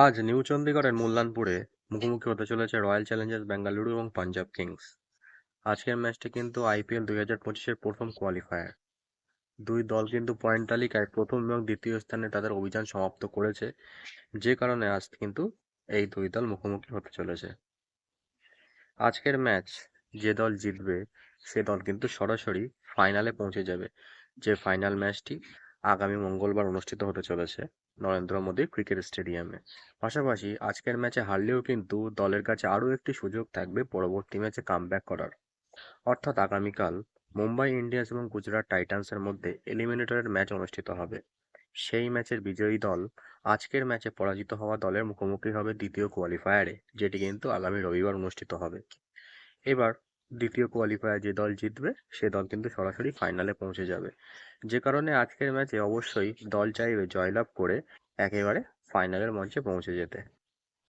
আজ নিউ চণ্ডীগড়ের মুল্লানপুরে মুখোমুখি হতে চলেছে রয়্যাল চ্যালেঞ্জার্স বেঙ্গালুরু এবং পাঞ্জাব কিংস। আজকের ম্যাচটি কিন্তু আইপিএল 2025-এর প্রথম কোয়ালিফায়ার। দুই দল কিন্তু পয়েন্ট তালিকায় প্রথম এবং দ্বিতীয় স্থানে তাদের অভিযান সমাপ্ত করেছে, যে কারণে আজ কিন্তু এই দুই দল মুখোমুখি হতে চলেছে। আজকের ম্যাচ যে দল জিতবে সে দল কিন্তু সরাসরি ফাইনালে পৌঁছে যাবে, যে ফাইনাল ম্যাচটি আগামী মঙ্গলবার অনুষ্ঠিত হতে চলেছে নরেন্দ্র মোদী ক্রিকেট স্টেডিয়ামে। পাশাপাশি আজকের ম্যাচে হারলেও কিন্তু দলের কাছে আরও একটি সুযোগ থাকবে পরবর্তী ম্যাচে কামব্যাক করার। অর্থাৎ আগামীকাল মুম্বাই ইন্ডিয়ান্স এবং গুজরাট টাইটান্সের মধ্যে এলিমিনেটরের ম্যাচ অনুষ্ঠিত হবে। সেই ম্যাচের বিজয়ী দল আজকের ম্যাচে পরাজিত হওয়া দলের মুখোমুখি হবে দ্বিতীয় কোয়ালিফায়ারে, যেটি কিন্তু আগামী রবিবার অনুষ্ঠিত হবে। এবার দ্বিতীয় কোয়ালিফায়ার যে দল জিতবে সে দল কিন্তু সরাসরি ফাইনালে পৌঁছে যাবে, যে কারণে আজকের ম্যাচে অবশ্যই দল চাইবে জয়লাভ করে একেবারে ফাইনালের মঞ্চে পৌঁছে যেতে।